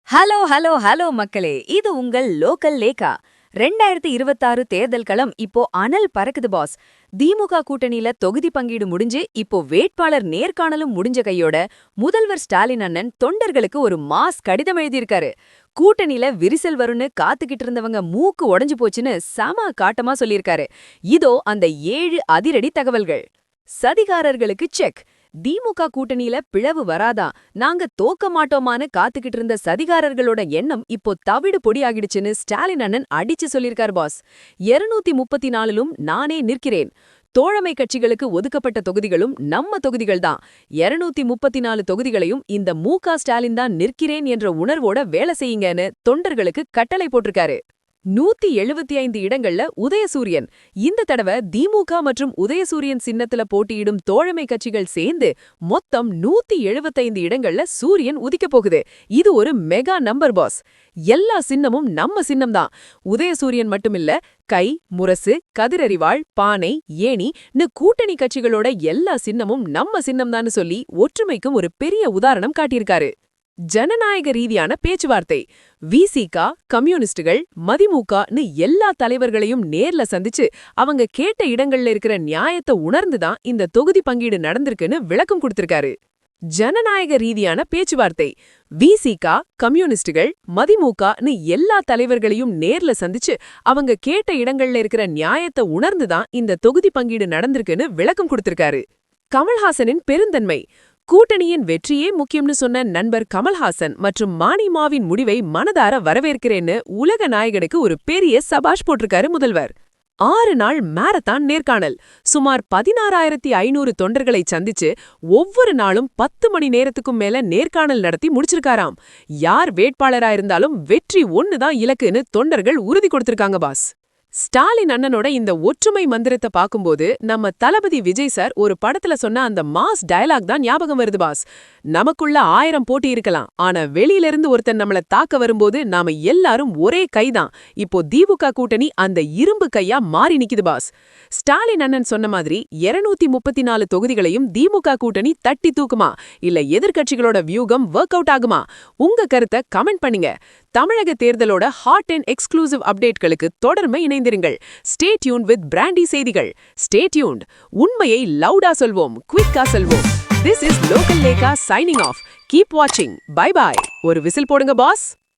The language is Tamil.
ஹலோ ஹலோ ஹலோ மக்களே, இது உங்கள் லோக்கல் லேக்கா. 2026 தேர்தல் களம் இப்போ அனல் பறக்குது பாஸ். திமுக கூட்டணியில தொகுதி பங்கீடு முடிஞ்சு இப்போ வேட்பாளர் நேர்காணலும் முடிஞ்ச கையோட முதல்வர் ஸ்டாலின் அண்ணன் தொண்டர்களுக்கு ஒரு மாஸ் கடிதம் எழுதியிருக்காரு. கூட்டணியில விரிசல் வரும்னு காத்துக்கிட்டு இருந்தவங்க மூக்கு உடைஞ்சு போச்சுன்னு செம காட்டமா சொல்லியிருக்காரு. இதோ அந்த 7 அதிரடி தகவல்கள். சதிகாரர்களுக்கு செக். திமுக கூட்டணியில பிளவு வராதா, நாங்க தோக்க மாட்டோமான்னு காத்துக்கிட்டு இருந்த சதிகாரர்களோட எண்ணம் இப்போ தவிடு பொடியாகிடுச்சுன்னு ஸ்டாலின் அண்ணன் அடிச்சு சொல்லிருக்கார் பாஸ். 234லும் நானே நிற்கிறேன். தோழமை கட்சிகளுக்கு ஒதுக்கப்பட்ட தொகுதிகளும் நம்ம தொகுதிகள்தான். 234 தொகுதிகளையும் இந்த மு.க.ஸ்டாலின் தான் நிற்கிறேன் என்ற உணர்வோட வேலை செய்யுங்கன்னு தொண்டர்களுக்கு கட்டளை போட்டிருக்காரு. 175 இடங்கள்ல உதயசூரியன். இந்த தடவை திமுக மற்றும் உதயசூரியன் சின்னத்துல போட்டியிடும் தோழமை கட்சிகள் சேர்ந்து மொத்தம் 175 இடங்கள்ல சூரியன் உதிக்க போகுது. இது ஒரு மெகா நம்பர் பாஸ். எல்லா சின்னமும் நம்ம சின்னம்தான். உதயசூரியன் மட்டுமில்ல, கை, முரசு, கதிரறிவாள், பானை, ஏணின்னு கூட்டணி கட்சிகளோட எல்லா சின்னமும் நம்ம சின்னம்தான்னு சொல்லி ஒற்றுமைக்கும் ஒரு பெரிய உதாரணம் காட்டியிருக்காரு. ஜனநாயக ரீதியான பேச்சுவார்த்தை. விசிக, கம்யூனிஸ்டுகள், மதிமுகன்னு எல்லா தலைவர்களையும் நேர்ல சந்திச்சு அவங்க கேட்ட இடங்கள்ல இருக்கிற நியாயத்தை உணர்ந்துதான் இந்த தொகுதி பங்கீடு நடந்திருக்குன்னு விளக்கம் கொடுத்திருக்காரு. ஜனநாயக ரீதியான பேச்சுவார்த்தை. விசிக, கம்யூனிஸ்டுகள், மதிமுகன்னு எல்லா தலைவர்களையும் நேர்ல சந்திச்சு அவங்க கேட்ட இடங்கள்ல இருக்கிற நியாயத்தை உணர்ந்துதான் இந்த தொகுதி பங்கீடு நடந்திருக்குன்னு விளக்கம் கொடுத்திருக்காரு. கமல்ஹாசனின் பெருந்தன்மை. கூட்டணியின் வெற்றியே முக்கியம்னு சொன்ன நண்பர் கமல்ஹாசன் மற்றும் மானிமாவின் முடிவை மனதார வரவேற்கிறேன்னு உலக நாயகனுக்கு ஒரு பெரிய சபாஷ் போட்டிருக்காரு முதல்வர். 6 நாள் மாரத்தான் நேர்காணல். சுமார் 16,500 தொண்டர்களை சந்திச்சு ஒவ்வொரு நாளும் 10 மணி நேரத்துக்கும் மேல நேர்காணல் நடத்தி முடிச்சிருக்காராம். யார் வேட்பாளரா இருந்தாலும் வெற்றி ஒண்ணுதான் இலக்குன்னு தொண்டர்கள் உறுதி கொடுத்திருக்காங்க பாஸ். ஸ்டாலின் அண்ணனோட இந்த ஒற்றுமை மந்திரத்தை பாக்கும்போது நம்ம தளபதி விஜய் சார் ஒரு படத்துல சொன்ன அந்த மாஸ் டயலாக் தான் ஞாபகம் வருது பாஸ். நமக்குள்ள 1000 போட்டி இருக்கலாம், ஆனா வெளியில இருந்து ஒருத்தன் நம்மள தாக்க வரும்போது நாம எல்லாரும் ஒரே கைதான். இப்போ திமுக கூட்டணி அந்த இரும்பு கையா மாறி நிக்குது பாஸ். ஸ்டாலின் அண்ணன் சொன்ன மாதிரி 234 தொகுதிகளையும் திமுக கூட்டணி தட்டி தூக்குமா, இல்ல எதிர்க்கட்சிகளோட வியூகம் ஒர்க் அவுட் ஆகுமா? உங்க கருத்தை கமெண்ட் பண்ணுங்க. தமிழக தேர்தலோட ஹாட் அண்ட் எக்ஸ்க்ளூசிவ் அப்டேட்களுக்கு தொடர்ந்து இணைந்திருங்கள். ஸ்டே டியூன்ட் வித் பிராண்டி செய்திகள். Stay tuned. உண்மையை லவுடா சொல்வோம், குவிக்கா சொல்வோம். This is Local Lekha signing off. Keep watching. Bye bye. ஒரு விசில் போடுங்க பாஸ்.